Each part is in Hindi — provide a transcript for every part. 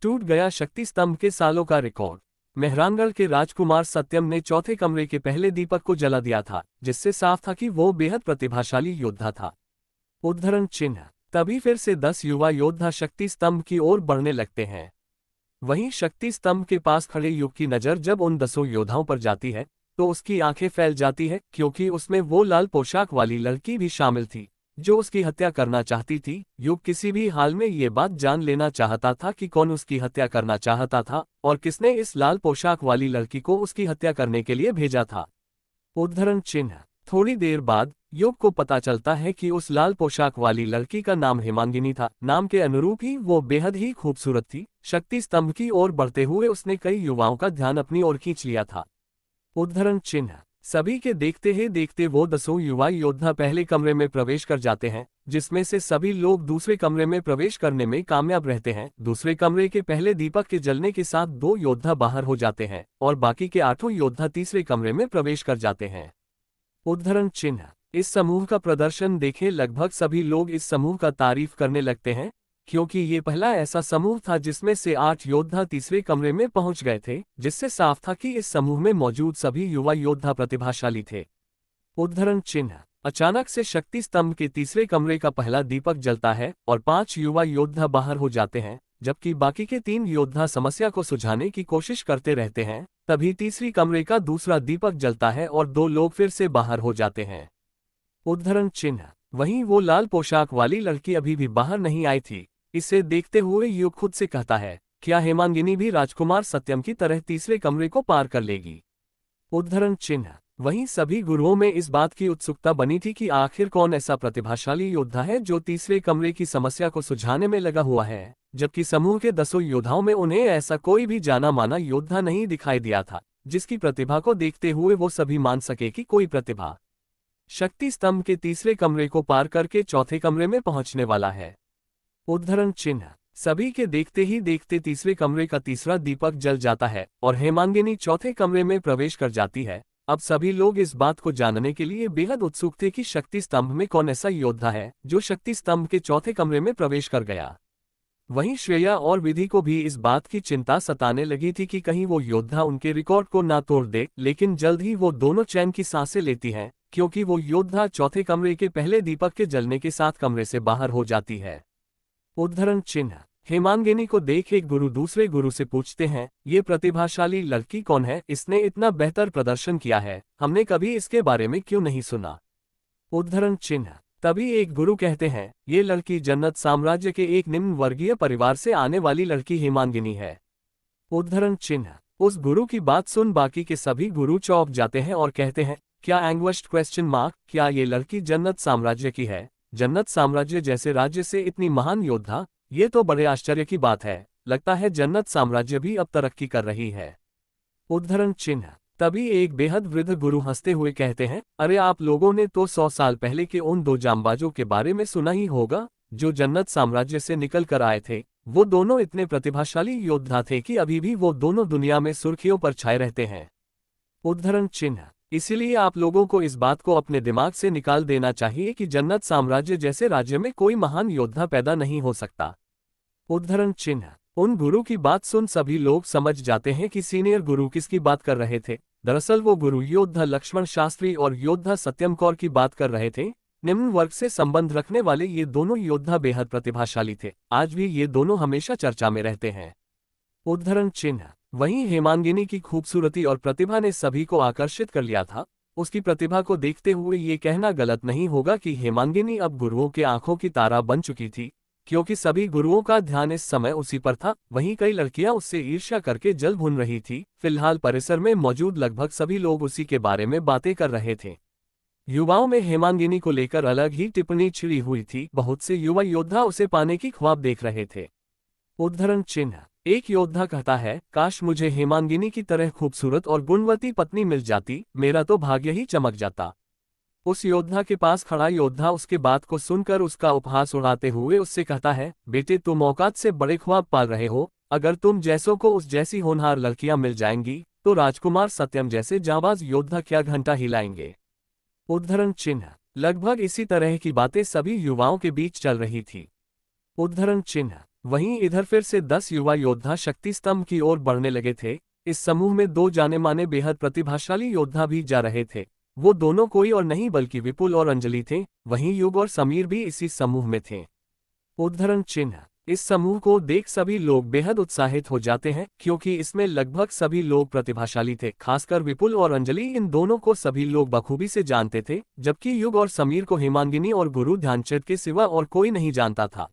टूट गया शक्ति स्तंभ के सालों का रिकॉर्ड। मेहरानगढ़ के राजकुमार सत्यम ने चौथे कमरे के पहले दीपक को जला दिया था, जिससे साफ था कि वो बेहद प्रतिभाशाली योद्धा था। उद्धरण चिन्ह। तभी फिर से 10 युवा योद्धा शक्ति स्तंभ की ओर बढ़ने लगते हैं। वहीं शक्ति स्तंभ के पास खड़े युग की नज़र जब उन 10 योद्धाओं पर जाती है तो उसकी आंखें फैल जाती है, क्योंकि उसमें वो लाल पोशाक वाली लड़की भी शामिल थी जो उसकी हत्या करना चाहती थी। युग किसी भी हाल में ये बात जान लेना चाहता था कि कौन उसकी हत्या करना चाहता था और किसने इस लाल पोशाक वाली लड़की को उसकी हत्या करने के लिए भेजा था। उद्धरण चिन्ह। थोड़ी देर बाद युग को पता चलता है कि उस लाल पोशाक वाली लड़की का नाम हेमांगिनी था। नाम के अनुरूप ही वो बेहद ही खूबसूरत थी। शक्ति स्तंभ की ओर बढ़ते हुए उसने कई युवाओं का ध्यान अपनी ओर खींच लिया था। उद्धरण चिन्ह। सभी के देखते ही देखते वो 10 युवा योद्धा पहले कमरे में प्रवेश कर जाते हैं, जिसमें से सभी लोग दूसरे कमरे में प्रवेश करने में कामयाब रहते हैं। दूसरे कमरे के पहले दीपक के जलने के साथ 2 योद्धा बाहर हो जाते हैं और बाकी के 8 योद्धा तीसरे कमरे में प्रवेश कर जाते हैं। उद्धरण चिन्ह। इस समूह का प्रदर्शन देखे लगभग सभी लोग इस समूह का तारीफ करने लगते हैं, क्योंकि ये पहला ऐसा समूह था जिसमें से 8 योद्धा तीसरे कमरे में पहुंच गए थे, जिससे साफ था कि इस समूह में मौजूद सभी युवा योद्धा प्रतिभाशाली थे। उद्धरण चिन्ह। अचानक से शक्ति स्तंभ के तीसरे कमरे का पहला दीपक जलता है और 5 युवा योद्धा बाहर हो जाते हैं, जबकि बाकी के 3 योद्धा समस्या को सुलझाने की कोशिश करते रहते हैं। तभी तीसरी कमरे का दूसरा दीपक जलता है और 2 लोग फिर से बाहर हो जाते हैं। उद्धरण चिन्ह। वहीं वो लाल पोशाक वाली लड़की अभी भी बाहर नहीं आई थी। इसे देखते हुए युग खुद से कहता है, क्या हेमांगिनी भी राजकुमार सत्यम की तरह तीसरे कमरे को पार कर लेगी? उद्धरण चिन्ह। वहीं सभी गुरुओं में इस बात की उत्सुकता बनी थी कि आखिर कौन ऐसा प्रतिभाशाली योद्धा है जो तीसरे कमरे की समस्या को सुलझाने में लगा हुआ है, जबकि समूह के 10 योद्धाओं में उन्हें ऐसा कोई भी जाना माना योद्धा नहीं दिखाई दिया था जिसकी प्रतिभा को देखते हुए वो सभी मान सके कि कोई प्रतिभा शक्ति स्तंभ के तीसरे कमरे को पार करके चौथे कमरे में पहुंचने वाला है। उद्धरण चिन्ह। सभी के देखते ही देखते तीसरे कमरे का तीसरा दीपक जल जाता है और हेमांगिनी चौथे कमरे में प्रवेश कर जाती है। अब सभी लोग इस बात को जानने के लिए बेहद उत्सुक थे कि शक्ति स्तंभ में कौन ऐसा योद्धा है जो शक्ति स्तंभ के चौथे कमरे में प्रवेश कर गया। वहीं श्रेया और विधि को भी इस बात की चिंता सताने लगी थी कि कहीं वो योद्धा उनके रिकॉर्ड को ना तोड़ दे, लेकिन जल्द ही वो दोनों चैन की सांसें लेती हैं, क्योंकि वो योद्धा चौथे कमरे के पहले दीपक के जलने के साथ कमरे से बाहर हो जाती है। उद्धरण चिन्ह। हेमांगिनी को देख एक गुरु दूसरे गुरु से पूछते हैं, ये प्रतिभाशाली लड़की कौन है? इसने इतना बेहतर प्रदर्शन किया है, हमने कभी इसके बारे में क्यों नहीं सुना? उद्धरण चिन्ह। तभी एक गुरु कहते हैं, ये लड़की जन्नत साम्राज्य के एक निम्न वर्गीय परिवार से आने वाली लड़की हेमांगिनी है। उद्धरण चिन्ह। उस गुरु की बात सुन बाकी के सभी गुरु चौंक जाते हैं और कहते हैं, क्या एंग्विश्ड क्वेश्चन मार्क, क्या ये लड़की जन्नत साम्राज्य की है? जन्नत साम्राज्य जैसे राज्य से इतनी महान योद्धा, ये तो बड़े आश्चर्य की बात है। लगता है जन्नत साम्राज्य भी अब तरक्की कर रही है। उद्धरण चिन्ह। तभी एक बेहद वृद्ध गुरु हंसते हुए कहते हैं, अरे आप लोगों ने तो 100 साल पहले के उन 2 जांबाजों के बारे में सुना ही होगा जो जन्नत साम्राज्य से निकल कर आए थे। वो दोनों इतने प्रतिभाशाली योद्धा थे कि अभी भी वो दोनों दुनिया में सुर्खियों पर छाए रहते हैं। उद्धरण चिन्ह। इसीलिए आप लोगों को इस बात को अपने दिमाग से निकाल देना चाहिए कि जन्नत साम्राज्य जैसे राज्य में कोई महान योद्धा पैदा नहीं हो सकता। उद्धरण चिन्ह। उन गुरु की बात सुन सभी लोग समझ जाते हैं कि सीनियर गुरु किसकी बात कर रहे थे। दरअसल वो गुरु योद्धा लक्ष्मण शास्त्री और योद्धा सत्यम कौर की बात कर रहे थे। निम्न वर्ग से संबंध रखने वाले ये दोनों योद्धा बेहद प्रतिभाशाली थे। आज भी ये दोनों हमेशा चर्चा में रहते हैं। उद्धरण चिन्ह। वहीं हेमांगिनी की खूबसूरती और प्रतिभा ने सभी को आकर्षित कर लिया था। उसकी प्रतिभा को देखते हुए ये कहना गलत नहीं होगा कि हेमांगिनी अब गुरुओं के आंखों की तारा बन चुकी थी, क्योंकि सभी गुरुओं का ध्यान इस समय उसी पर था। वहीं कई लड़कियां उससे ईर्ष्या करके जल भून रही थी। फिलहाल परिसर में मौजूद लगभग सभी लोग उसी के बारे में बातें कर रहे थे। युवाओं में हेमांगिनी को लेकर अलग ही टिप्पणी छिड़ी हुई थी। बहुत से युवा योद्धा उसे पाने की ख्वाब देख रहे थे। उद्धरण चिन्ह। एक योद्धा कहता है, काश मुझे हेमांगिनी की तरह खूबसूरत और गुणवती पत्नी मिल जाती, मेरा तो भाग्य ही चमक जाता। उस योद्धा के पास खड़ा योद्धा उसके बात को सुनकर उसका उपहास उड़ाते हुए उससे कहता है, बेटे तुम औकात से बड़े ख्वाब पाल रहे हो। अगर तुम जैसों को उस जैसी होनहार लड़कियां मिल जाएंगी तो राजकुमार सत्यम जैसे जाबाज योद्धा क्या घंटा हिलाएंगे। उद्धरण चिन्ह। लगभग इसी तरह की बातें सभी युवाओं के बीच चल रही थी। उद्धरण चिन्ह। वहीं इधर फिर से 10 युवा योद्धा शक्ति स्तंभ की ओर बढ़ने लगे थे। इस समूह में 2 जाने माने बेहद प्रतिभाशाली योद्धा भी जा रहे थे। वो दोनों कोई और नहीं बल्कि विपुल और अंजलि थे। वहीं युग और समीर भी इसी समूह में थे। उद्धरण चिन्ह। इस समूह को देख सभी लोग बेहद उत्साहित हो जाते हैं, क्योंकि इसमें लगभग सभी लोग प्रतिभाशाली थे। खासकर विपुल और अंजलि, इन दोनों को सभी लोग बखूबी से जानते थे, जबकि युग और समीर को हेमांगिनी और गुरु ध्यानचंद के सिवा और कोई नहीं जानता था।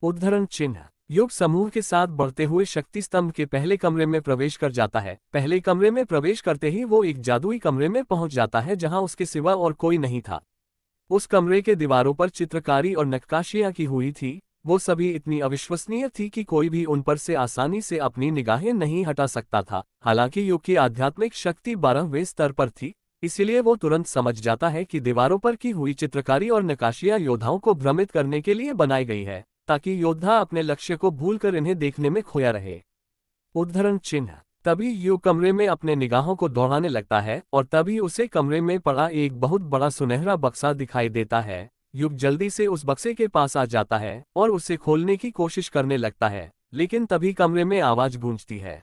उद्धरण चिन्ह। युग समूह के साथ बढ़ते हुए शक्ति स्तंभ के पहले कमरे में प्रवेश कर जाता है। पहले कमरे में प्रवेश करते ही वो एक जादुई कमरे में पहुंच जाता है, जहां उसके सिवा और कोई नहीं था। उस कमरे के दीवारों पर चित्रकारी और नक्काशियां की हुई थी। वो सभी इतनी अविश्वसनीय थी कि कोई भी उन पर से आसानी से अपनी निगाहें नहीं हटा सकता था। हालांकि युग की आध्यात्मिक शक्ति 12वें स्तर पर थी, इसलिए वो तुरंत समझ जाता है कि दीवारों पर की हुई चित्रकारी और नक्काशियां योद्धाओं को भ्रमित करने के लिए बनाई गई है, ताकि योद्धा अपने लक्ष्य को भूलकर इन्हें देखने में खोया रहे। उद्धरण चिन्ह। तभी युग कमरे में अपने निगाहों को दौड़ाने लगता है और तभी उसे कमरे में पड़ा एक बहुत बड़ा सुनहरा बक्सा दिखाई देता है। युग जल्दी से उस बक्से के पास आ जाता है और उसे खोलने की कोशिश करने लगता है, लेकिन तभी कमरे में आवाज गूंजती है।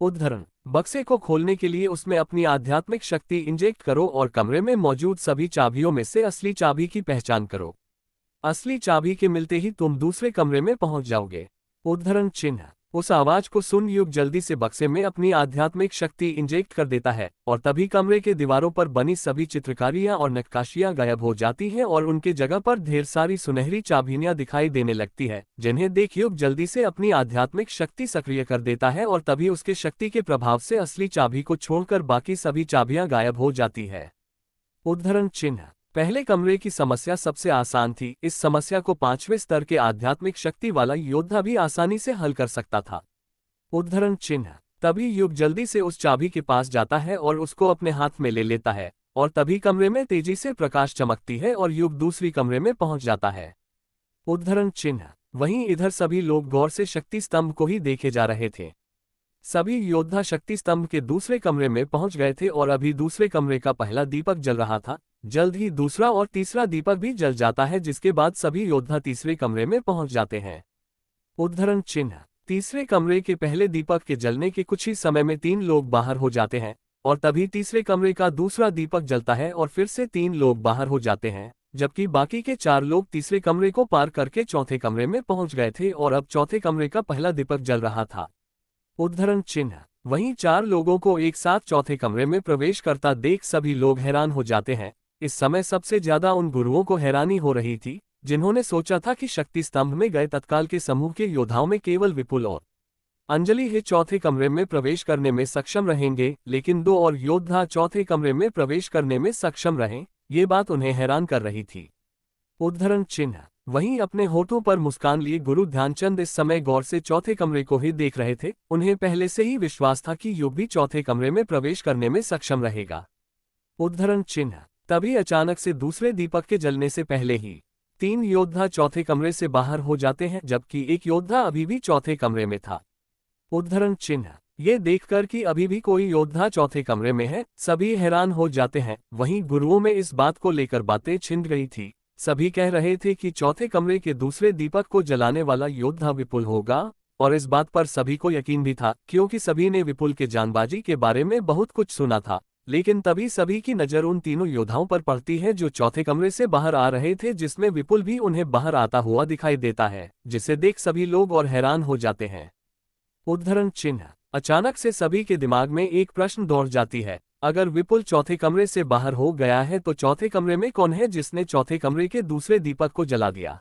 उद्धरण। बक्से को खोलने के लिए उसमें अपनी आध्यात्मिक शक्ति इंजेक्ट करो और कमरे में मौजूद सभी चाबियों में से असली चाबी की पहचान करो। असली चाबी के मिलते ही तुम दूसरे कमरे में पहुंच जाओगे। उद्धरण चिन्ह। उस आवाज को सुन युग जल्दी से बक्से में अपनी आध्यात्मिक शक्ति इंजेक्ट कर देता है और तभी कमरे के दीवारों पर बनी सभी चित्रकारियां और नक्काशियां गायब हो जाती हैं और उनके जगह पर ढेर सारी सुनहरी चाबियां दिखाई देने लगती है, जिन्हें देख युग जल्दी से अपनी आध्यात्मिक शक्ति सक्रिय कर देता है और तभी उसके शक्ति के प्रभाव से असली चाबी को छोड़कर बाकी सभी चाबियां गायब हो जाती है। उद्धरण चिन्ह। पहले कमरे की समस्या सबसे आसान थी। इस समस्या को 5वें स्तर के आध्यात्मिक शक्ति वाला योद्धा भी आसानी से हल कर सकता था। उद्धरण चिन्ह। तभी युग जल्दी से उस चाबी के पास जाता है और उसको अपने हाथ में ले लेता है और तभी कमरे में तेजी से प्रकाश चमकती है और युग दूसरी कमरे में पहुंच जाता है। उद्धरण चिन्ह। वहीं इधर सभी लोग गौर से शक्ति स्तंभ को ही देखे जा रहे थे। सभी योद्धा शक्ति स्तंभ के दूसरे कमरे में पहुंच गए थे और अभी दूसरे कमरे का पहला दीपक जल रहा था। जल्द ही दूसरा और तीसरा दीपक भी जल जाता है, जिसके बाद सभी योद्धा तीसरे कमरे में पहुंच जाते हैं। उद्धरण चिन्ह। तीसरे कमरे के पहले दीपक के जलने के कुछ ही समय में 3 लोग बाहर हो जाते हैं और तभी तीसरे कमरे का दूसरा दीपक जलता है और फिर से 3 लोग बाहर हो जाते हैं, जबकि बाकी के 4 लोग तीसरे कमरे को पार करके चौथे कमरे में पहुंच गए थे और अब चौथे कमरे का पहला दीपक जल रहा था। उद्धरण चिन्ह। वहीं 4 लोगों को एक साथ चौथे कमरे में प्रवेश करता देख सभी लोग हैरान हो जाते हैं। इस समय सबसे ज्यादा उन गुरुओं को हैरानी हो रही थी, जिन्होंने सोचा था कि शक्ति स्तंभ में गए तत्काल के समूह के योद्धाओं में केवल विपुल और अंजलि ही चौथे कमरे में प्रवेश करने में सक्षम रहेंगे, लेकिन 2 और योद्धा चौथे कमरे में प्रवेश करने में सक्षम रहे, ये बात उन्हें हैरान कर रही थी। उद्धरण चिन्ह। वहीं अपने होठों पर मुस्कान लिए गुरु ध्यानचंद इस समय गौर से चौथे कमरे को ही देख रहे थे। उन्हें पहले से ही विश्वास था कि युग भी चौथे कमरे में प्रवेश करने में सक्षम रहेगा। उद्धरण चिन्ह। तभी अचानक से दूसरे दीपक के जलने से पहले ही 3 योद्धा चौथे कमरे से बाहर हो जाते हैं, जबकि एक योद्धा अभी भी चौथे कमरे में था। उद्धरण चिन्ह। ये देखकर कि अभी भी कोई योद्धा चौथे कमरे में है, सभी हैरान हो जाते हैं। वहीं गुरुओं में इस बात को लेकर बातें छिड़ गई थी। सभी कह रहे थे कि चौथे कमरे के दूसरे दीपक को जलाने वाला योद्धा विपुल होगा, और इस बात पर सभी को यकीन भी था, क्योंकि सभी ने विपुल के जानबाजी के बारे में बहुत कुछ सुना था। लेकिन तभी सभी की नज़र उन तीनों योद्धाओं पर पड़ती है जो चौथे कमरे से बाहर आ रहे थे, जिसमें विपुल भी उन्हें बाहर आता हुआ दिखाई देता है, जिसे देख सभी लोग और हैरान हो जाते हैं। उद्धरण चिन्ह। अचानक से सभी के दिमाग में एक प्रश्न दौड़ जाती है, अगर विपुल चौथे कमरे से बाहर हो गया है तो चौथे कमरे में कौन है जिसने चौथे कमरे के दूसरे दीपक को जला दिया।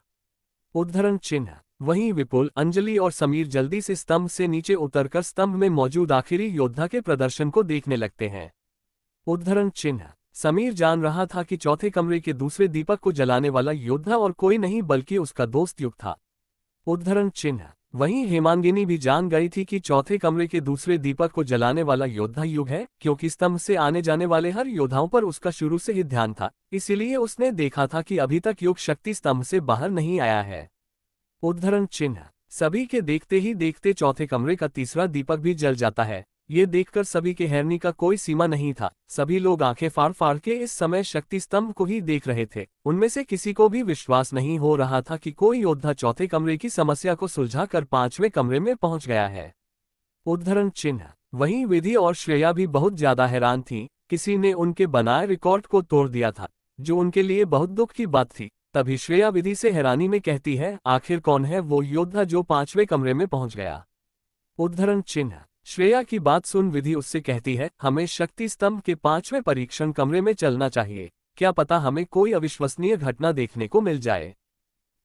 उद्धरण चिन्ह। वहीं विपुल, अंजलि और समीर जल्दी से स्तंभ से नीचे उतरकर स्तंभ में मौजूद आखिरी योद्धा के प्रदर्शन को देखने लगते हैं। उद्धरण चिन्ह। समीर जान रहा था कि चौथे कमरे के दूसरे दीपक को जलाने वाला योद्धा और कोई नहीं बल्कि उसका दोस्त युग था। उद्धरण चिन्ह। वहीं हेमांगिनी भी जान गई थी कि चौथे कमरे के दूसरे दीपक को जलाने वाला योद्धा युग है, क्योंकि स्तंभ से आने जाने वाले हर योद्धाओं पर उसका शुरू से ही ध्यान था। इसीलिए उसने देखा था कि अभी तक युग शक्ति स्तंभ से बाहर नहीं आया है। उद्धरण चिन्ह। सभी के देखते ही देखते चौथे कमरे का तीसरा दीपक भी जल जाता है। ये देखकर सभी के हैरानी का कोई सीमा नहीं था। सभी लोग आंखें फाड़ फाड़ के इस समय शक्ति स्तंभ को ही देख रहे थे। उनमें से किसी को भी विश्वास नहीं हो रहा था कि कोई योद्धा चौथे कमरे की समस्या को सुलझाकर पांचवें कमरे में पहुंच गया है। उद्धरण चिन्ह। वहीं विधि और श्रेया भी बहुत ज्यादा हैरान थी। किसी ने उनके बनाए रिकॉर्ड को तोड़ दिया था, जो उनके लिए बहुत दुख की बात थी। तभी श्रेया विधि से हैरानी में कहती है, आखिर कौन है वो योद्धा जो पांचवें कमरे में पहुंच गया। उद्धरण चिन्ह। श्रेया की बात सुन विधि उससे कहती है, हमें शक्ति स्तंभ के पांचवें परीक्षण कमरे में चलना चाहिए। क्या पता हमें कोई अविश्वसनीय घटना देखने को मिल जाए।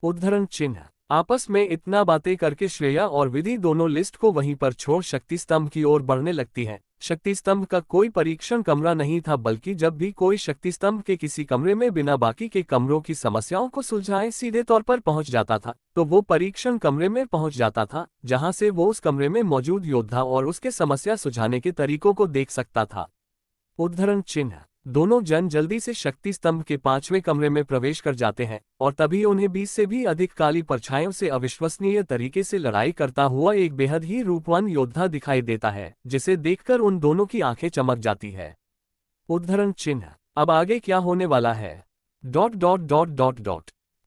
उद्धरण चिन्ह। आपस में इतना बातें करके श्रेया और विधि दोनों लिस्ट को वहीं पर छोड़ शक्ति स्तंभ की ओर बढ़ने लगती हैं। शक्ति स्तंभ का कोई परीक्षण कमरा नहीं था, बल्कि जब भी कोई शक्ति स्तंभ के किसी कमरे में बिना बाकी के कमरों की समस्याओं को सुलझाए सीधे तौर पर पहुंच जाता था, तो वो परीक्षण कमरे में पहुंच जाता था, जहां से वो उस कमरे में मौजूद योद्धा और उसके समस्या सुलझाने के तरीकों को देख सकता था। उद्धरण चिन्ह। दोनों जन जल्दी से शक्ति स्तंभ के पांचवें कमरे में प्रवेश कर जाते हैं और तभी उन्हें 20 से भी अधिक काली परछाइयों से अविश्वसनीय तरीके से लड़ाई करता हुआ एक बेहद ही रूपवान योद्धा दिखाई देता है, जिसे देखकर उन दोनों की आंखें चमक जाती है। उद्धरण चिन्ह। अब आगे क्या होने वाला है? ...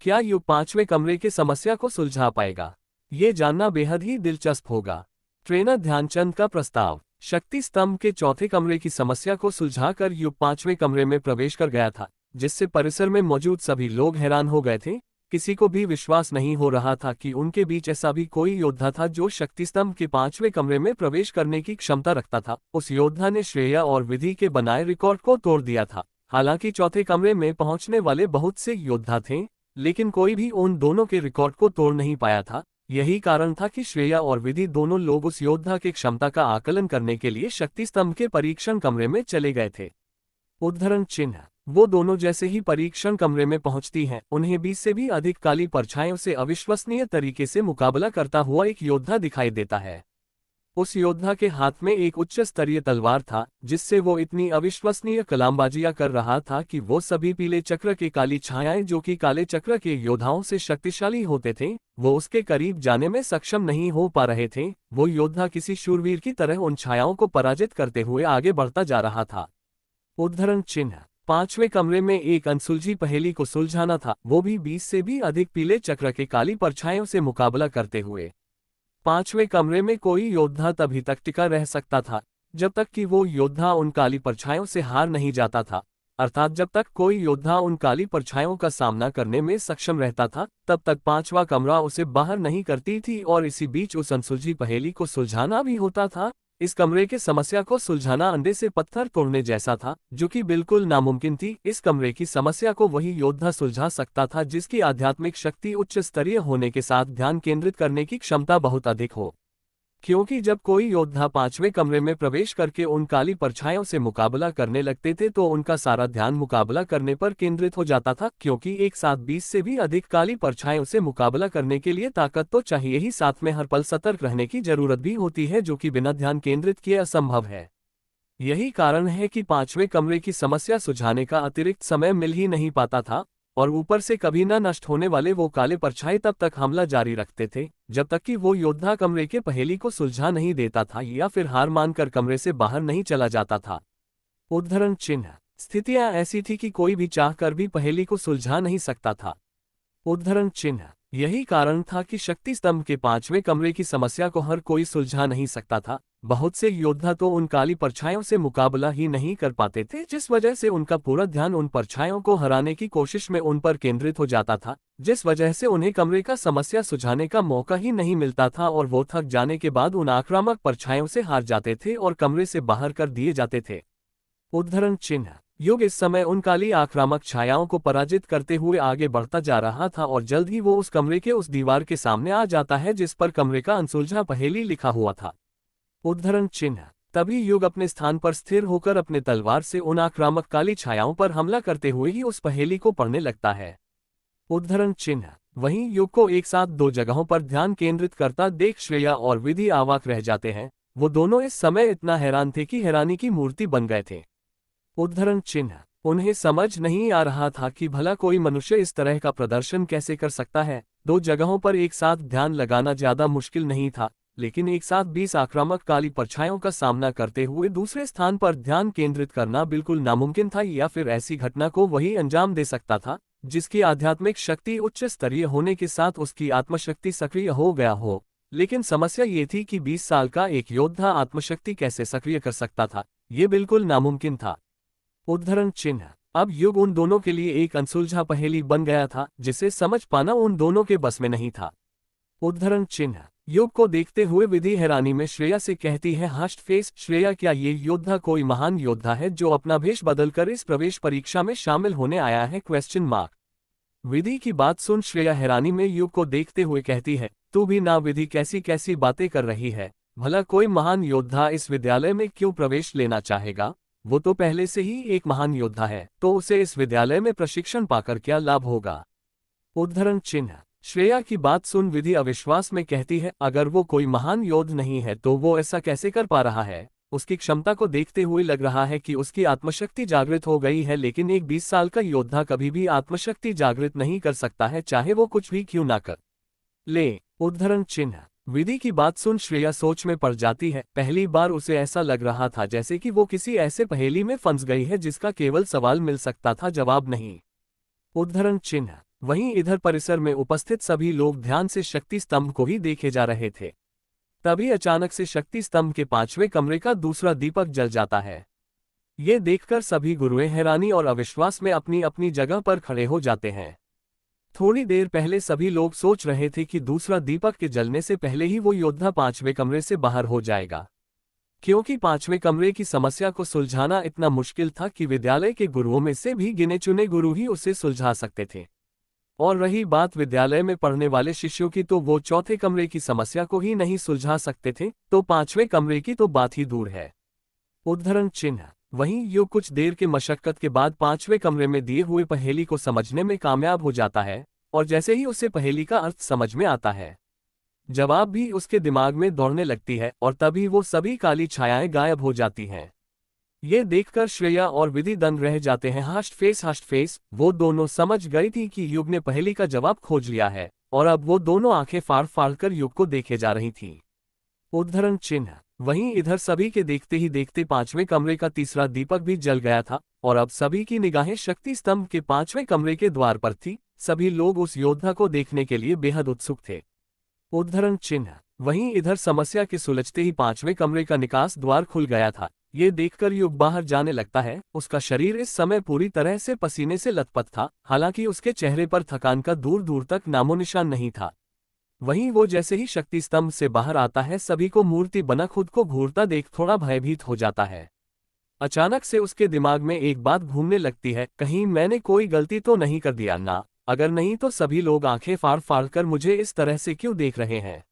क्या युग पांचवें कमरे के समस्या को सुलझा पाएगा? ये जानना बेहद ही दिलचस्प होगा। ट्रेनर ध्यानचंद का प्रस्ताव। शक्ति स्तंभ के चौथे कमरे की समस्या को सुलझाकर युग पांचवें कमरे में प्रवेश कर गया था, जिससे परिसर में मौजूद सभी लोग हैरान हो गए थे। किसी को भी विश्वास नहीं हो रहा था कि उनके बीच ऐसा भी कोई योद्धा था जो शक्ति स्तंभ के पांचवें कमरे में प्रवेश करने की क्षमता रखता था। उस योद्धा ने श्रेया और विधि के बनाए रिकॉर्ड को तोड़ दिया था। हालांकि चौथे कमरे में पहुंचने वाले बहुत से योद्धा थे, लेकिन कोई भी उन दोनों के रिकॉर्ड को तोड़ नहीं पाया था। यही कारण था कि श्रेया और विधि दोनों लोग उस योद्धा की क्षमता का आकलन करने के लिए शक्ति स्तंभ के परीक्षण कमरे में चले गए थे। उद्धरण चिन्ह। वो दोनों जैसे ही परीक्षण कमरे में पहुंचती हैं, उन्हें 20 से भी अधिक काली परछाइयों से अविश्वसनीय तरीके से मुकाबला करता हुआ एक योद्धा दिखाई देता है। उस योद्धा के हाथ में एक उच्च स्तरीय तलवार था, जिससे वो इतनी अविश्वसनीय कलामबाजियां कर रहा था कि वो सभी पीले चक्र के काली छायाएं जो कि काले चक्र के योद्धाओं से शक्तिशाली होते थे, वो उसके करीब जाने में सक्षम नहीं हो पा रहे थे। वो योद्धा किसी शूरवीर की तरह उन छायाओं को पराजित करते हुए आगे बढ़ता जा रहा था। उद्धरण चिन्ह। पांचवें कमरे में एक अनसुलझी पहेली को सुलझाना था, वो भी 20 से भी अधिक पीले चक्र के काली परछाइयों से मुकाबला करते हुए। पांचवें कमरे में कोई योद्धा तभी तक टिका रह सकता था जब तक कि वो योद्धा उन काली परछाइयों से हार नहीं जाता था, अर्थात जब तक कोई योद्धा उन काली परछाइयों का सामना करने में सक्षम रहता था, तब तक पांचवा कमरा उसे बाहर नहीं करती थी और इसी बीच उस अनसुलझी पहेली को सुलझाना भी होता था। इस कमरे के समस्या को सुलझाना अंडे से पत्थर तोड़ने जैसा था, जो कि बिल्कुल नामुमकिन थी। इस कमरे की समस्या को वही योद्धा सुलझा सकता था जिसकी आध्यात्मिक शक्ति उच्च स्तरीय होने के साथ ध्यान केंद्रित करने की क्षमता बहुत अधिक हो, क्योंकि जब कोई योद्धा पांचवें कमरे में प्रवेश करके उन काली परछाइयों से मुकाबला करने लगते थे तो उनका सारा ध्यान मुकाबला करने पर केंद्रित हो जाता था, क्योंकि एक साथ 20 से भी अधिक काली परछाइयों से मुकाबला करने के लिए ताकत तो चाहिए ही, साथ में हर पल सतर्क रहने की जरूरत भी होती है, जो कि बिना ध्यान केंद्रित किए असंभव है। यही कारण है कि पांचवें कमरे की समस्या सुलझाने का अतिरिक्त समय मिल ही नहीं पाता था, और ऊपर से कभी न नष्ट होने वाले वो काले परछाई तब तक हमला जारी रखते थे जब तक कि वो योद्धा कमरे के पहेली को सुलझा नहीं देता था या फिर हार मानकर कमरे से बाहर नहीं चला जाता था। उद्धरण चिन्ह। स्थितियां ऐसी थी कि कोई भी चाहकर भी पहेली को सुलझा नहीं सकता था। उद्धरण चिन्ह। यही कारण था कि शक्ति स्तंभ के पांचवें कमरे की समस्या को हर कोई सुलझा नहीं सकता था। बहुत से योद्धा तो उन काली परछाइयों से मुकाबला ही नहीं कर पाते थे, जिस वजह से उनका पूरा ध्यान उन परछाइयों को हराने की कोशिश में उन पर केंद्रित हो जाता था, जिस वजह से उन्हें कमरे का समस्या सुलझाने का मौका ही नहीं मिलता था और वो थक जाने के बाद उन आक्रामक परछाइयों से हार जाते थे और कमरे से बाहर कर दिए जाते थे। उद्धरण चिन्ह। युग इस समय उन काली आक्रामक छायाओं को पराजित करते हुए आगे बढ़ता जा रहा था और जल्द ही वो उस कमरे के उस दीवार के सामने आ जाता है जिस पर कमरे का अनसुलझा पहेली लिखा हुआ था। उद्धरण चिन्ह। तभी युग अपने स्थान पर स्थिर होकर अपने तलवार से उन आक्रामक काली छायाओं पर हमला करते हुए ही उस पहेली को पढ़ने लगता है। उद्धरण चिन्ह। वहीं युग को एक साथ दो जगहों पर ध्यान केंद्रित करता देख श्रेया और विधि अवाक रह जाते हैं। वो दोनों इस समय इतना हैरान थे कि हैरानी की मूर्ति बन गए थे। उद्धरण चिन्ह। उन्हें समझ नहीं आ रहा था कि भला कोई मनुष्य इस तरह का प्रदर्शन कैसे कर सकता है। दो जगहों पर एक साथ ध्यान लगाना ज्यादा मुश्किल नहीं था, लेकिन एक साथ 20 आक्रामक काली परछाइयों का सामना करते हुए दूसरे स्थान पर ध्यान केंद्रित करना बिल्कुल नामुमकिन था, या फिर ऐसी घटना को वही अंजाम दे सकता था जिसकी आध्यात्मिक शक्ति उच्च स्तरीय होने के साथ उसकी आत्मशक्ति सक्रिय हो गया हो। लेकिन समस्या ये थी कि 20 साल का एक योद्धा आत्मशक्ति कैसे सक्रिय कर सकता था, ये बिल्कुल नामुमकिन था। उद्धरण चिन्ह। अब युग उन दोनों के लिए एक अनसुलझा पहेली बन गया था जिसे समझ पाना उन दोनों के बस में नहीं था। उद्धरण चिन्ह। युग को देखते हुए विधि हैरानी में श्रेया से कहती है, हस्ट फेस श्रेया, क्या ये योद्धा कोई महान योद्धा है जो अपना भेष बदलकर इस प्रवेश परीक्षा में शामिल होने आया है? Question mark. विधि की बात सुन श्रेया हैरानी में युग को देखते हुए कहती है, तू भी ना विधि कैसी कैसी बातें कर रही है। भला कोई महान योद्धा इस विद्यालय में क्यों प्रवेश लेना चाहेगा? वो तो पहले से ही एक महान योद्धा है, तो उसे इस विद्यालय में प्रशिक्षण पाकर क्या लाभ होगा? उद्धरण चिन्ह। श्रेया की बात सुन विधि अविश्वास में कहती है, अगर वो कोई महान योद्धा नहीं है तो वो ऐसा कैसे कर पा रहा है? उसकी क्षमता को देखते हुए लग रहा है कि उसकी आत्मशक्ति जागृत हो गई है, लेकिन एक 20 साल का योद्धा कभी भी आत्मशक्ति जागृत नहीं कर सकता है, चाहे वो कुछ भी क्यों ना कर ले। उद्धरण चिन्ह। विधि की बात सुन श्रेया सोच में पड़ जाती है। पहली बार उसे ऐसा लग रहा था जैसे कि वो किसी ऐसे पहेली में फंस गई है जिसका केवल सवाल मिल सकता था, जवाब नहीं। उद्धरण चिन्ह। वहीं इधर परिसर में उपस्थित सभी लोग ध्यान से शक्ति स्तंभ को ही देखे जा रहे थे। तभी अचानक से शक्ति स्तंभ के 5वें कमरे का दूसरा दीपक जल जाता है। ये देखकर सभी गुरुएं हैरानी और अविश्वास में अपनी अपनी जगह पर खड़े हो जाते हैं। थोड़ी देर पहले सभी लोग सोच रहे थे कि दूसरा दीपक के जलने से पहले ही वो योद्धा 5वें कमरे से बाहर हो जाएगा, क्योंकि 5वें कमरे की समस्या को सुलझाना इतना मुश्किल था कि विद्यालय के गुरुओं में से भी गिने चुने गुरु ही उसे सुलझा सकते थे। और रही बात विद्यालय में पढ़ने वाले शिष्यों की, तो वो चौथे कमरे की समस्या को ही नहीं सुलझा सकते थे, तो 5वें कमरे की तो बात ही दूर है। उद्धरण चिन्ह। वहीं युग कुछ देर के मशक्कत के बाद 5वें कमरे में दिए हुए पहेली को समझने में कामयाब हो जाता है, और जैसे ही उसे पहेली का अर्थ समझ में आता है, जवाब भी उसके दिमाग में दौड़ने लगती है, और तभी वो सभी काली छायाएं गायब हो जाती हैं। ये देखकर श्रेया और विधि दंग रह जाते हैं। हस्ट फेस। वो दोनों समझ गई थी कि युग ने पहेली का जवाब खोज लिया है, और अब वो दोनों आंखें फाड़ फाड़ कर युग को देखे जा रही थीं। उद्धरण चिन्ह। वहीं इधर सभी के देखते ही देखते 5वें कमरे का तीसरा दीपक भी जल गया था, और अब सभी की निगाहें शक्ति स्तंभ के 5वें कमरे के द्वार पर थी। सभी लोग उस योद्धा को देखने के लिए बेहद उत्सुक थे। उद्धरण चिन्ह। वहीं इधर समस्या के सुलझते ही 5वें कमरे का निकास द्वार खुल गया था। ये देखकर युग बाहर जाने लगता है। उसका शरीर इस समय पूरी तरह से पसीने से लथपथ था, हालांकि उसके चेहरे पर थकान का दूर दूर तक नामोनिशान नहीं था। वहीं वो जैसे ही शक्ति स्तंभ से बाहर आता है, सभी को मूर्ति बना खुद को घूरता देख थोड़ा भयभीत हो जाता है। अचानक से उसके दिमाग में एक बात घूमने लगती है, कहीं मैंने कोई गलती तो नहीं कर दिया ना? अगर नहीं तो सभी लोग आंखें फाड़ फाड़ कर मुझे इस तरह से क्यों देख रहे हैं?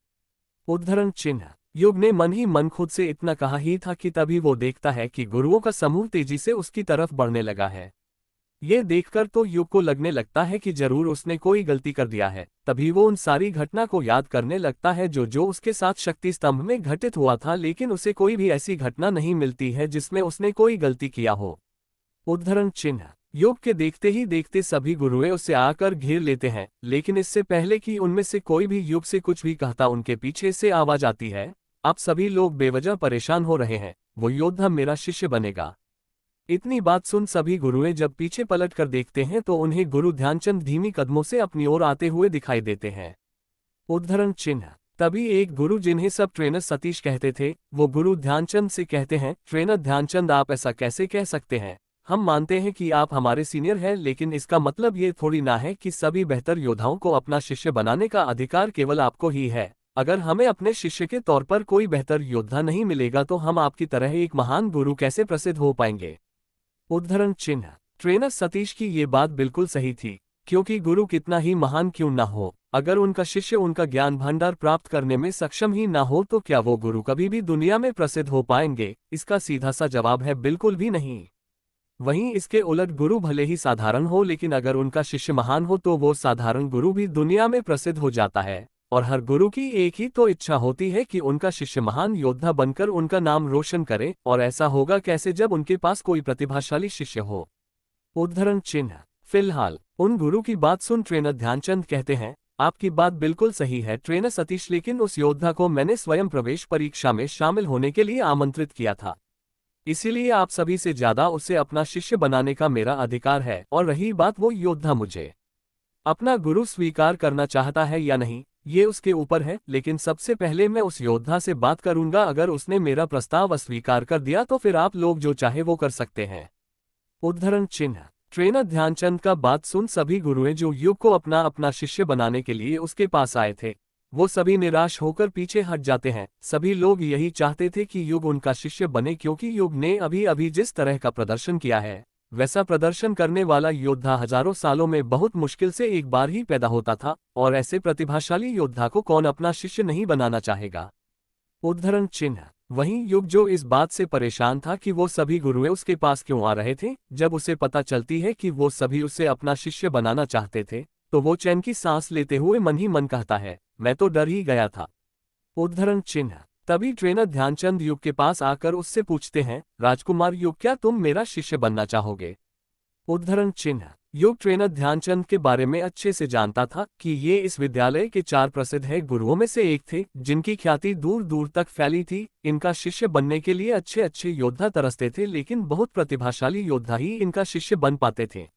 उद्धरण चिन्ह। युग ने मन ही मन खुद से इतना कहा ही था कि तभी वो देखता है कि गुरुओं का समूह तेजी से उसकी तरफ बढ़ने लगा है। ये देखकर तो युग को लगने लगता है कि जरूर उसने कोई गलती कर दिया है। तभी वो उन सारी घटना को याद करने लगता है जो जो उसके साथ शक्ति स्तंभ में घटित हुआ था, लेकिन उसे कोई भी ऐसी घटना नहीं मिलती है जिसमें उसने कोई गलती किया हो। उद्धरण चिन्ह। युग के देखते ही देखते सभी गुरुएं उससे आकर घेर लेते हैं, लेकिन इससे पहले कि उनमें से कोई भी युग से कुछ भी कहता, उनके पीछे से आवाज आती है, अब सभी लोग बेवजह परेशान हो रहे हैं, वो योद्धा मेरा शिष्य बनेगा। इतनी बात सुन सभी गुरुएं जब पीछे पलट कर देखते हैं तो उन्हें गुरु ध्यानचंद धीमी कदमों से अपनी ओर आते हुए दिखाई देते हैं। उद्धरण चिन्ह। तभी एक गुरु जिन्हें सब ट्रेनर सतीश कहते थे, वो गुरु ध्यानचंद से कहते हैं, ट्रेनर ध्यानचंद आप ऐसा कैसे कह सकते हैं? हम मानते हैं कि आप हमारे सीनियर हैं, लेकिन इसका मतलब ये थोड़ी ना है कि सभी बेहतर योद्धाओं को अपना शिष्य बनाने का अधिकार केवल आपको ही है। अगर हमें अपने शिष्य के तौर पर कोई बेहतर योद्धा नहीं मिलेगा तो हम आपकी तरह एक महान गुरु कैसे प्रसिद्ध हो पाएंगे? उद्धरण चिन्ह। ट्रेनर सतीश की ये बात बिल्कुल सही थी, क्योंकि गुरु कितना ही महान क्यों ना हो, अगर उनका शिष्य उनका ज्ञान भंडार प्राप्त करने में सक्षम ही ना हो तो क्या वो गुरु कभी भी दुनिया में प्रसिद्ध हो पाएंगे? इसका सीधा सा जवाब है बिल्कुल भी नहीं। वहीं इसके उलट गुरु भले ही साधारण हो, लेकिन अगर उनका शिष्य महान हो तो वो साधारण गुरु भी दुनिया में प्रसिद्ध हो जाता है। और हर गुरु की एक ही तो इच्छा होती है कि उनका शिष्य महान योद्धा बनकर उनका नाम रोशन करे, और ऐसा होगा कैसे जब उनके पास कोई प्रतिभाशाली शिष्य हो? उद्धरण चिन्ह। फिलहाल उन गुरु की बात सुन ट्रेनर ध्यानचंद कहते हैं, आपकी बात बिल्कुल सही है ट्रेनर सतीश, लेकिन उस योद्धा को मैंने स्वयं प्रवेश परीक्षा में शामिल होने के लिए आमंत्रित किया था। इसीलिए आप सभी से ज्यादा उसे अपना शिष्य बनाने का मेरा अधिकार है। और रही बात वो योद्धा मुझे अपना गुरु स्वीकार करना चाहता है या नहीं, ये उसके ऊपर है, लेकिन सबसे पहले मैं उस योद्धा से बात करूंगा। अगर उसने मेरा प्रस्ताव अस्वीकार कर दिया तो फिर आप लोग जो चाहे वो कर सकते हैं। उद्धरण चिन्ह। ट्रेनर ध्यानचंद का बात सुन सभी गुरुएं जो युग को अपना अपना शिष्य बनाने के लिए उसके पास आए थे, वो सभी निराश होकर पीछे हट जाते हैं। सभी लोग यही चाहते थे कि युग उनका शिष्य बने, क्योंकि युग ने अभी अभी जिस तरह का प्रदर्शन किया है वैसा प्रदर्शन करने वाला योद्धा हजारों सालों में बहुत मुश्किल से एक बार ही पैदा होता था, और ऐसे प्रतिभाशाली योद्धा को कौन अपना शिष्य नहीं बनाना चाहेगा। उद्धरण चिन्ह। वहीं युग जो इस बात से परेशान था कि वो सभी गुरुएं उसके पास क्यों आ रहे थे, जब उसे पता चलती है कि वो सभी उसे अपना शिष्य बनाना चाहते थे, तो वो चैन की सांस लेते हुए मन ही मन कहता है, मैं तो डर ही गया था। उद्धरण चिन्ह। तभी ट्रेनर ध्यानचंद युग के पास आकर उससे पूछते हैं, राजकुमार युग, क्या तुम मेरा शिष्य बनना चाहोगे? उद्धरण चिन्ह। युग ट्रेनर ध्यानचंद के बारे में अच्छे से जानता था कि ये इस विद्यालय के 4 प्रसिद्ध है गुरुओं में से एक थे, जिनकी ख्याति दूर दूर तक फैली थी। इनका शिष्य बनने के लिए अच्छे अच्छे योद्धा तरसते थे, लेकिन बहुत प्रतिभाशाली योद्धा ही इनका शिष्य बन पाते थे।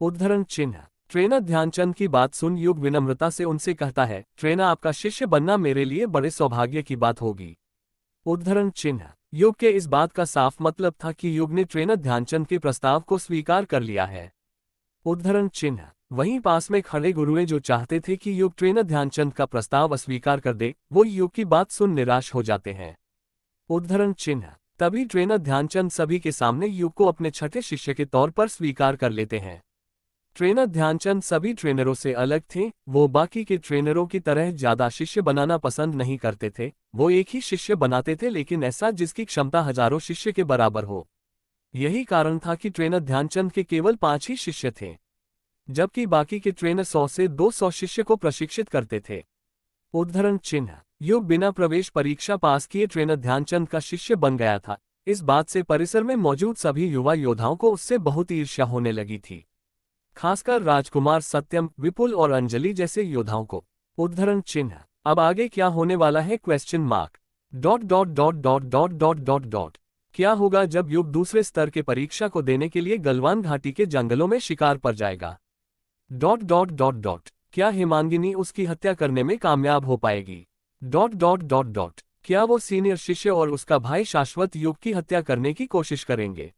उद्धरण चिन्ह। ट्रेनर ध्यानचंद की बात सुन युग विनम्रता से उनसे कहता है, ट्रेनर आपका शिष्य बनना मेरे लिए बड़े सौभाग्य की बात होगी। उद्धरण चिन्ह। युग के इस बात का साफ मतलब था कि युग ने ट्रेनर ध्यानचंद के प्रस्ताव को स्वीकार कर लिया है। उद्धरण चिन्ह। वहीं पास में खड़े गुरुएं जो चाहते थे कि युग ट्रेनर ध्यानचंद का प्रस्ताव अस्वीकार कर दे, वो युग की बात सुन निराश हो जाते हैं। उद्धरण चिन्ह। तभी ट्रेनर ध्यानचंद सभी के सामने युग को अपने छठे शिष्य के तौर पर स्वीकार कर लेते हैं। ट्रेनर ध्यानचंद सभी ट्रेनरों से अलग थे, वो बाकी के ट्रेनरों की तरह ज्यादा शिष्य बनाना पसंद नहीं करते थे। वो एक ही शिष्य बनाते थे, लेकिन ऐसा जिसकी क्षमता हजारों शिष्य के बराबर हो। यही कारण था कि ट्रेनर ध्यानचंद के केवल 5 ही शिष्य थे, जबकि बाकी के ट्रेनर 100 से 200 शिष्य को प्रशिक्षित करते थे। उद्धरण चिन्ह। युग बिना प्रवेश परीक्षा पास किए ट्रेनर ध्यानचंद का शिष्य बन गया था। इस बात से परिसर में मौजूद सभी युवा योद्धाओं को उससे बहुत ईर्ष्या होने लगी थी, खासकर राजकुमार सत्यम, विपुल और अंजलि जैसे योद्धाओं को। उद्धरण चिन्ह। अब आगे क्या होने वाला है? Question mark. Dot dot dot dot dot dot dot dot. क्या होगा जब युग दूसरे स्तर के परीक्षा को देने के लिए गलवान घाटी के जंगलों में शिकार पर जाएगा? Dot dot dot dot. क्या हेमांगिनी उसकी हत्या करने में कामयाब हो पाएगी? Dot dot dot dot. क्या वो सीनियर शिष्य और उसका भाई शाश्वत युग की हत्या करने की कोशिश करेंगे?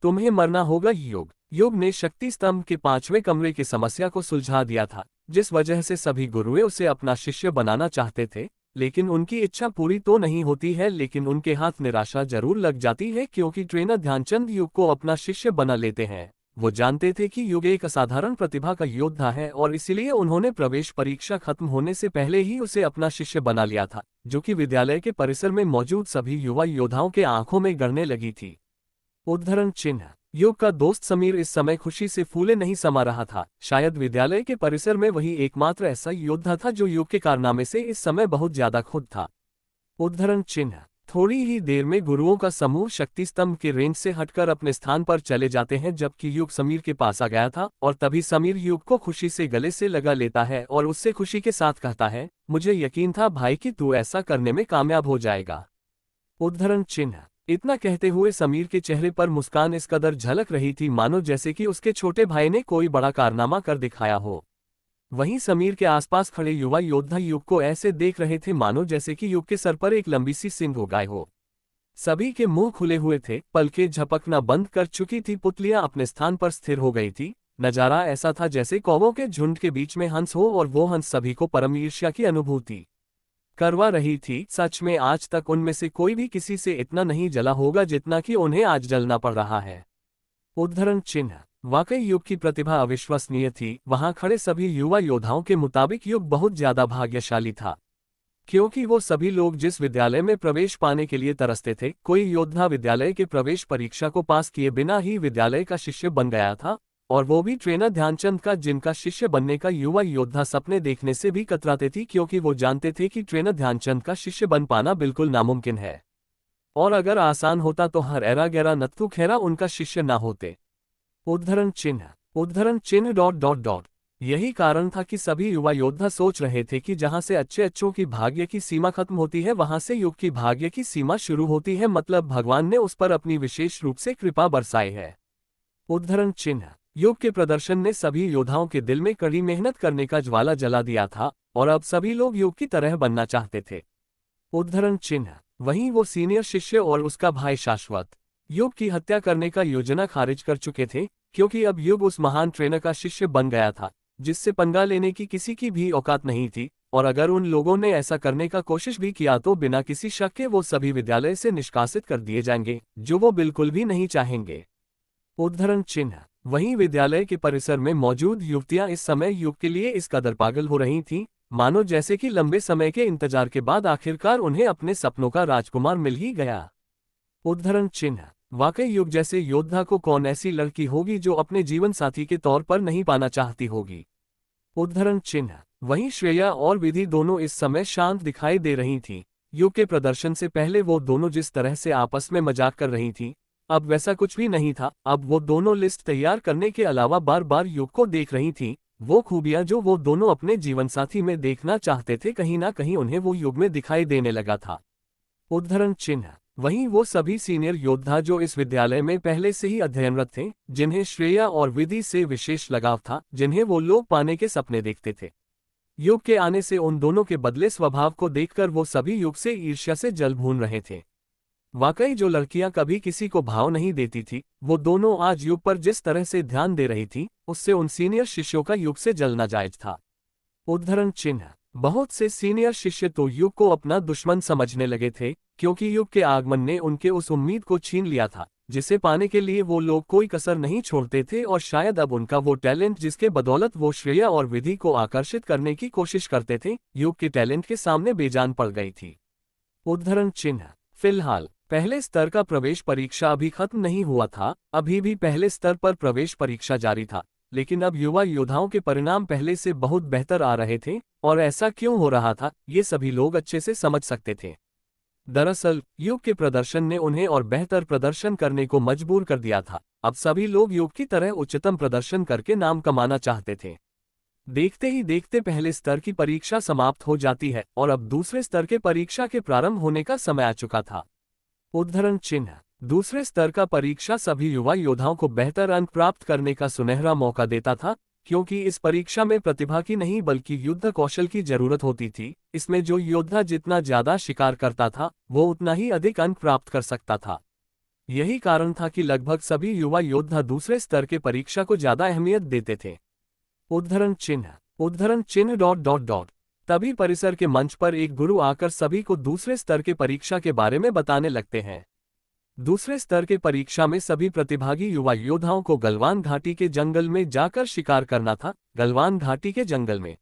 तुम्हें मरना होगा युग। युग ने शक्ति स्तंभ के 5वें कमरे की समस्या को सुलझा दिया था, जिस वजह से सभी गुरुएं उसे अपना शिष्य बनाना चाहते थे, लेकिन उनकी इच्छा पूरी तो नहीं होती है, लेकिन उनके हाथ निराशा जरूर लग जाती है, क्योंकि ट्रेनर ध्यानचंद युग को अपना शिष्य बना लेते हैं। वो जानते थे कि युग एक असाधारण प्रतिभा का योद्धा है, और इसीलिए उन्होंने प्रवेश परीक्षा खत्म होने से पहले ही उसे अपना शिष्य बना लिया था, जो कि विद्यालय के परिसर में मौजूद सभी युवा योद्धाओं के आंखों में गड़ने लगी थी। उद्धरण चिन्ह। युग का दोस्त समीर इस समय खुशी से फूले नहीं समा रहा था। शायद विद्यालय के परिसर में वही एकमात्र ऐसा योद्धा था जो युग के कारनामे से इस समय बहुत ज्यादा खुद था। उद्धरण चिन्ह। थोड़ी ही देर में गुरुओं का समूह शक्ति स्तंभ के रेंज से हटकर अपने स्थान पर चले जाते हैं, जबकि युग समीर के पास आ गया था, और तभी समीर युग को खुशी से गले से लगा लेता है और उससे खुशी के साथ कहता है, मुझे यकीन था भाई कि तू ऐसा करने में कामयाब हो जाएगा। उद्धरण चिन्ह। इतना कहते हुए समीर के चेहरे पर मुस्कान इस कदर झलक रही थी मानो जैसे कि उसके छोटे भाई ने कोई बड़ा कारनामा कर दिखाया हो। वहीं समीर के आसपास खड़े युवा योद्धा युग को ऐसे देख रहे थे मानो जैसे कि युग के सर पर एक लंबी सी सिंह हो गाय हो। सभी के मुंह खुले हुए थे, पलकें झपकना बंद कर चुकी थी, पुतलियां अपने स्थान पर स्थिर हो गई थी। नजारा ऐसा था जैसे कौवों के झुंड के बीच में हंस हो, और वो हंस सभी को परम ईर्ष्या की अनुभूति करवा रही थी। सच में आज तक उनमें से कोई भी किसी से इतना नहीं जला होगा जितना कि उन्हें आज जलना पड़ रहा है। उद्धरण चिन्ह। वाकई युग की प्रतिभा अविश्वसनीय थी। वहां खड़े सभी युवा योद्धाओं के मुताबिक युग बहुत ज्यादा भाग्यशाली था, क्योंकि वो सभी लोग जिस विद्यालय में प्रवेश पाने के लिए तरसते थे, कोई योद्धा विद्यालय के प्रवेश परीक्षा को पास किए बिना ही विद्यालय का शिष्य बन गया था, और वो भी ट्रेनर ध्यानचंद का, जिनका शिष्य बनने का युवा योद्धा सपने देखने से भी कतराते थे, क्योंकि वो जानते थे कि ट्रेनर ध्यानचंद का शिष्य बन पाना बिल्कुल नामुमकिन है, और अगर आसान होता तो हर एरा गैरा नत्थु खेरा उनका शिष्य ना होते। उद्धरण चिन्ह। उद्धरण चिन्ह डॉट डॉट डॉट। यही कारण था कि सभी युवा योद्धा सोच रहे थे कि जहां से अच्छों की भाग्य की सीमा खत्म होती है वहां से युग की भाग्य की सीमा शुरू होती है, मतलब भगवान ने उस पर अपनी विशेष रूप से कृपा बरसाई है। उद्धरण चिन्ह। युग के प्रदर्शन ने सभी योद्धाओं के दिल में कड़ी मेहनत करने का ज्वाला जला दिया था और अब सभी लोग युग की तरह बनना चाहते थे। उद्धरण चिन्ह। वहीं वो सीनियर शिष्य और उसका भाई शाश्वत युग की हत्या करने का योजना खारिज कर चुके थे, क्योंकि अब युग उस महान ट्रेनर का शिष्य बन गया था जिससे पंगा लेने की किसी की भी औकात नहीं थी, और अगर उन लोगों ने ऐसा करने का कोशिश भी किया तो बिना किसी शक के वो सभी विद्यालय से निष्कासित कर दिए जाएंगे, जो वो बिल्कुल भी नहीं चाहेंगे। उद्धरण चिन्ह। वहीं विद्यालय के परिसर में मौजूद युवतियां इस समय युग के लिए इस कदर पागल हो रही थीं, मानो जैसे कि लंबे समय के इंतजार के बाद आखिरकार उन्हें अपने सपनों का राजकुमार मिल ही गया। उद्धरण चिन्ह। वाकई युग जैसे योद्धा को कौन ऐसी लड़की होगी जो अपने जीवन साथी के तौर पर नहीं पाना चाहती होगी। उद्धरण चिन्ह। वहीं श्रेया और विधि दोनों इस समय शांत दिखाई दे रही थीं। युग के प्रदर्शन से पहले वो दोनों जिस तरह से आपस में मजाक कर रही थीं, अब वैसा कुछ भी नहीं था। अब वो दोनों लिस्ट तैयार करने के अलावा बार बार युग को देख रही थीं, वो खूबियां जो वो दोनों अपने जीवनसाथी में देखना चाहते थे, कहीं ना कहीं उन्हें वो युग में दिखाई देने लगा था। उद्धरण चिन्ह। वहीं वो सभी सीनियर योद्धा जो इस विद्यालय में पहले से ही अध्ययनरत थे, जिन्हें श्रेया और विधि से विशेष लगाव था, जिन्हें वो लोग पाने के सपने देखते थे, युग के आने से उन दोनों के बदले स्वभाव को देखकर वो सभी युग से ईर्ष्या से जल भून रहे थे। वाकई जो लड़कियां कभी किसी को भाव नहीं देती थी, वो दोनों आज युग पर जिस तरह से ध्यान दे रही थी, उससे उन सीनियर शिष्यों का युग से जलना जायज था। उद्धरण चिन्ह। बहुत से सीनियर शिष्य तो युग को अपना दुश्मन समझने लगे थे, क्योंकि युग के आगमन ने उनके उस उम्मीद को छीन लिया था जिसे पाने के लिए वो लोग कोई कसर नहीं छोड़ते थे, और शायद अब उनका वो टैलेंट जिसके बदौलत वो श्रेया और विधि को आकर्षित करने की कोशिश करते थे, युग के टैलेंट के सामने बेजान पड़ गई थी। उद्धरण चिन्ह। फिलहाल पहले स्तर का प्रवेश परीक्षा अभी खत्म नहीं हुआ था, अभी भी पहले स्तर पर प्रवेश परीक्षा जारी था, लेकिन अब युवा योद्धाओं के परिणाम पहले से बहुत बेहतर आ रहे थे, और ऐसा क्यों हो रहा था ये सभी लोग अच्छे से समझ सकते थे। दरअसल युग के प्रदर्शन ने उन्हें और बेहतर प्रदर्शन करने को मजबूर कर दिया था। अब सभी लोग युग की तरह उच्चतम प्रदर्शन करके नाम कमाना चाहते थे। देखते ही देखते पहले स्तर की परीक्षा समाप्त हो जाती है और अब दूसरे स्तर के परीक्षा के प्रारंभ होने का समय आ चुका था। उद्धरण चिन्ह। दूसरे स्तर का परीक्षा सभी युवा योद्धाओं को बेहतर अंक प्राप्त करने का सुनहरा मौका देता था, क्योंकि इस परीक्षा में प्रतिभा की नहीं बल्कि युद्ध कौशल की जरूरत होती थी। इसमें जो योद्धा जितना ज्यादा शिकार करता था वो उतना ही अधिक अंक प्राप्त कर सकता था। यही कारण था कि लगभग सभी युवा योद्धा दूसरे स्तर के परीक्षा को ज्यादा अहमियत देते थे। उद्धरण चिन्ह। उद्धरण चिन्ह डॉट डॉट डॉट। तभी परिसर के मंच पर एक गुरु आकर सभी को दूसरे स्तर के परीक्षा के बारे में बताने लगते हैं। दूसरे स्तर के परीक्षा में सभी प्रतिभागी युवा योद्धाओं को गलवान घाटी के जंगल में जाकर शिकार करना था। गलवान घाटी के जंगल में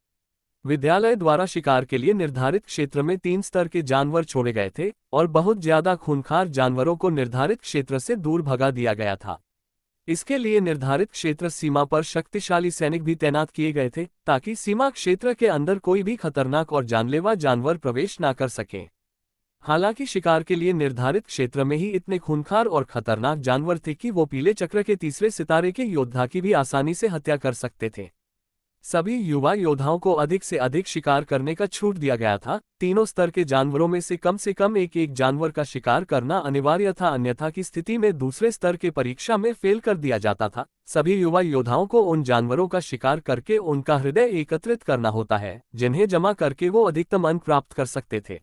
विद्यालय द्वारा शिकार के लिए निर्धारित क्षेत्र में 3 स्तर के जानवर छोड़े गए थे और बहुत ज्यादा खूंखार जानवरों को निर्धारित क्षेत्र से दूर भगा दिया गया था। इसके लिए निर्धारित क्षेत्र सीमा पर शक्तिशाली सैनिक भी तैनात किए गए थे, ताकि सीमा क्षेत्र के अंदर कोई भी खतरनाक और जानलेवा जानवर प्रवेश न कर सके। हालांकि शिकार के लिए निर्धारित क्षेत्र में ही इतने खूंखार और खतरनाक जानवर थे कि वो पीले चक्र के तीसरे सितारे के योद्धा की भी आसानी से हत्या कर सकते थे। सभी युवा योद्धाओं को अधिक से अधिक शिकार करने का छूट दिया गया था। तीनों स्तर के जानवरों में से कम एक एक जानवर का शिकार करना अनिवार्य था, अन्यथा की स्थिति में दूसरे स्तर के परीक्षा में फेल कर दिया जाता था। सभी युवा योद्धाओं को उन जानवरों का शिकार करके उनका हृदय एकत्रित करना होता है, जिन्हें जमा करके वो अधिकतम अंक प्राप्त कर सकते थे।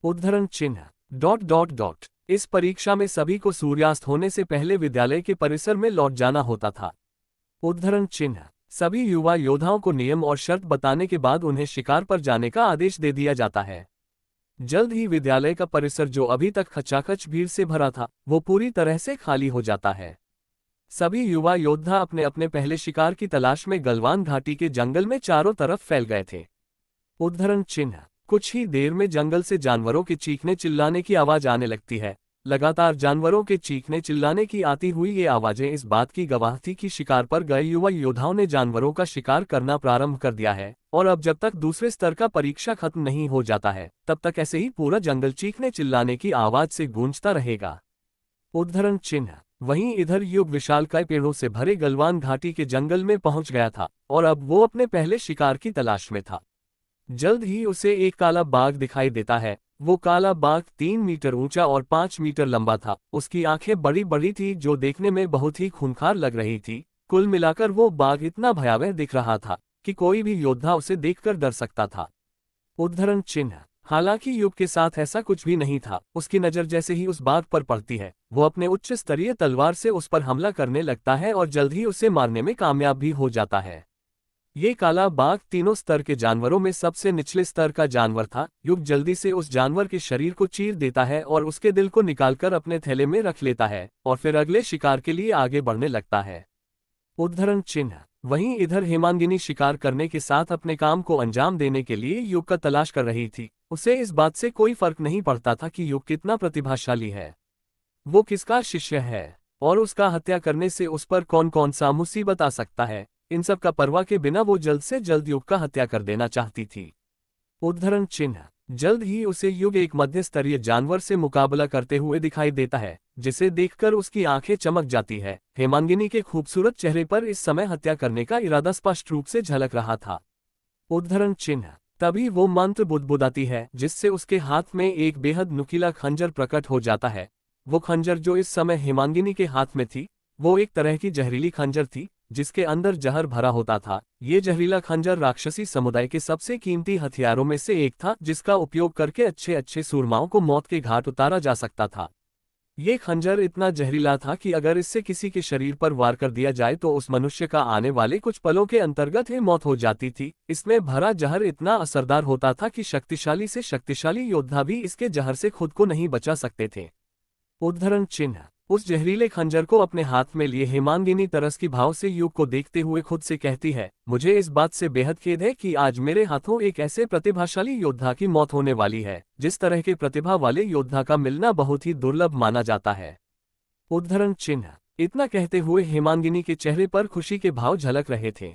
उद्धरण चिन्ह डॉट डॉट डॉट। इस परीक्षा में सभी को सूर्यास्त होने से पहले विद्यालय के परिसर में लौट जाना होता था। उद्धरण चिन्ह। सभी युवा योद्धाओं को नियम और शर्त बताने के बाद उन्हें शिकार पर जाने का आदेश दे दिया जाता है। जल्द ही विद्यालय का परिसर जो अभी तक खचाखच भीड़ से भरा था वो पूरी तरह से खाली हो जाता है। सभी युवा योद्धा अपने अपने पहले शिकार की तलाश में गलवान घाटी के जंगल में चारों तरफ फैल गए थे। उद्धरण चिन्ह। कुछ ही देर में जंगल से जानवरों के चीखने चिल्लाने की आवाज आने लगती है। लगातार जानवरों के चीखने चिल्लाने की आती हुई ये आवाजें इस बात की गवाह थी कि शिकार पर गए युवा योद्धाओं ने जानवरों का शिकार करना प्रारंभ कर दिया है, और अब जब तक दूसरे स्तर का परीक्षा खत्म नहीं हो जाता है तब तक ऐसे ही पूरा जंगल चीखने चिल्लाने की आवाज से गूंजता रहेगा। उद्धरण चिन्ह। वहीं इधर युग विशालकाय पेड़ों से भरे गलवान घाटी के जंगल में पहुंच गया था और अब वो अपने पहले शिकार की तलाश में था। जल्द ही उसे एक काला बाघ दिखाई देता है। वो काला बाघ 3 मीटर ऊंचा और 5 मीटर लंबा था। उसकी आंखें बड़ी बड़ी थी जो देखने में बहुत ही खूंखार लग रही थी। कुल मिलाकर वो बाघ इतना भयावह दिख रहा था कि कोई भी योद्धा उसे देखकर डर सकता था। उद्धरण चिन्ह। हालांकि युग के साथ ऐसा कुछ भी नहीं था। उसकी नजर जैसे ही उस बाघ पर पड़ती है वो अपने उच्च स्तरीय तलवार से उस पर हमला करने लगता है और जल्द ही उसे मारने में कामयाब भी हो जाता है। ये काला बाघ तीनों स्तर के जानवरों में सबसे निचले स्तर का जानवर था। युग जल्दी से उस जानवर के शरीर को चीर देता है और उसके दिल को निकालकर अपने थैले में रख लेता है और फिर अगले शिकार के लिए आगे बढ़ने लगता है। उद्धरण चिन्ह। वहीं इधर हेमांगिनी शिकार करने के साथ अपने काम को अंजाम देने के लिए युग का तलाश कर रही थी। उसे इस बात से कोई फर्क नहीं पड़ता था कि युग कितना प्रतिभाशाली है, वो किसका शिष्य है और उसका हत्या करने से उस पर कौन कौन सा मुसीबत आ सकता है। इन सब का परवाह के बिना वो जल्द से जल्द युग का हत्या कर देना चाहती थी। उद्धरण चिन्ह। जल्द ही उसे युग एक मध्य स्तरीय जानवर से मुकाबला करते हुए दिखाई देता है जिसे देखकर उसकी आंखें चमक जाती है। हेमांगिनी के खूबसूरत चेहरे पर इस समय हत्या करने का इरादा स्पष्ट रूप से झलक रहा था। उद्धरण चिन्ह। तभी वो मंत्र बुदबुदाती है जिससे उसके हाथ में एक बेहद नुकीला खंजर प्रकट हो जाता है। वो खंजर जो इस समय हेमांगिनी के हाथ में थी वो एक तरह की जहरीली खंजर थी जिसके अंदर जहर भरा होता था। ये जहरीला खंजर राक्षसी समुदाय के सबसे कीमती हथियारों में से एक था जिसका उपयोग करके अच्छे अच्छे सूरमाओं को मौत के घाट उतारा जा सकता था। ये खंजर इतना जहरीला था कि अगर इससे किसी के शरीर पर वार कर दिया जाए तो उस मनुष्य का आने वाले कुछ पलों के अंतर्गत ही मौत हो जाती थी। इसमें भरा जहर इतना असरदार होता था कि शक्तिशाली से शक्तिशाली योद्धा भी इसके जहर से खुद को नहीं बचा सकते थे। उद्धरण चिन्ह। उस जहरीले खंजर को अपने हाथ में लिए हेमांगिनी तरस की भाव से युग को देखते हुए खुद से कहती है, मुझे इस बात से बेहद खेद है कि आज मेरे हाथों एक ऐसे प्रतिभाशाली योद्धा की मौत होने वाली है। जिस तरह के प्रतिभा वाले योद्धा का मिलना बहुत ही दुर्लभ माना जाता है। उद्धरण चिन्ह। इतना कहते हुए हेमांगिनी के चेहरे पर खुशी के भाव झलक रहे थे।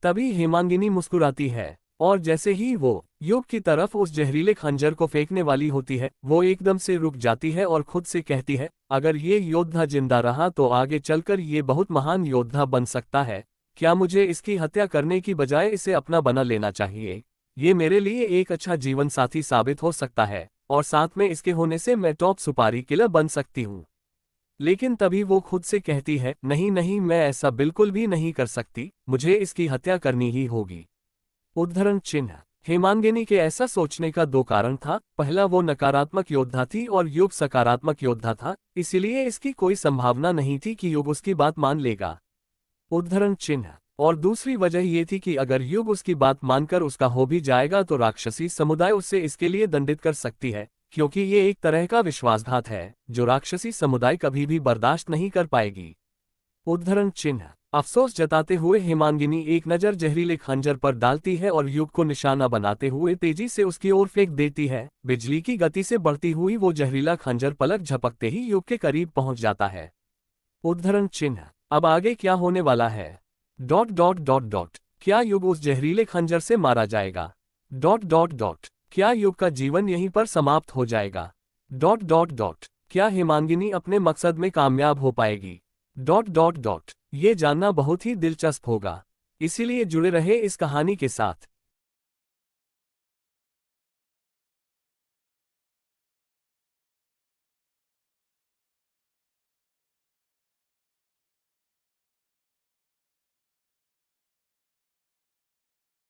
तभी हेमांगिनी मुस्कुराती है और जैसे ही वो युग की तरफ उस जहरीले खंजर को फेंकने वाली होती है वो एकदम से रुक जाती है और खुद से कहती है, अगर ये योद्धा जिंदा रहा तो आगे चलकर ये बहुत महान योद्धा बन सकता है। क्या मुझे इसकी हत्या करने की बजाय इसे अपना बना लेना चाहिए? ये मेरे लिए एक अच्छा जीवन साथी साबित हो सकता है और साथ में इसके होने से मैं टॉप सुपारी किलर बन सकती हूँ। लेकिन तभी वो खुद से कहती है, नहीं नहीं, मैं ऐसा बिल्कुल भी नहीं कर सकती, मुझे इसकी हत्या करनी ही होगी। उद्धरण चिन्ह। हेमांगिनी के ऐसा सोचने का दो कारण था। पहला, वो नकारात्मक योद्धा थी और युग सकारात्मक योद्धा था, इसलिए इसकी कोई संभावना नहीं थी कि युग उसकी बात मान लेगा। उद्धरण चिन्ह। और दूसरी वजह ये थी कि अगर युग उसकी बात मानकर उसका हो भी जाएगा तो राक्षसी समुदाय उससे इसके लिए दंडित कर सकती है, क्योंकि ये एक तरह का विश्वासघात है जो राक्षसी समुदाय कभी भी बर्दाश्त नहीं कर पाएगी। उद्धरण चिन्ह। अफसोस जताते हुए हेमांगिनी एक नज़र जहरीले खंजर पर डालती है और युग को निशाना बनाते हुए तेजी से उसकी ओर फेंक देती है। बिजली की गति से बढ़ती हुई वो जहरीला खंजर पलक झपकते ही युग के करीब पहुंच जाता है। उद्धरण चिन्ह। अब आगे क्या होने वाला है? ... क्या युग उस जहरीले खंजर से मारा जाएगा? ... क्या युग का जीवन यहीं पर समाप्त हो जाएगा? ... क्या हेमांगिनी अपने मकसद में कामयाब हो पाएगी? ... ये जानना बहुत ही दिलचस्प होगा, इसीलिए जुड़े रहे इस कहानी के साथ।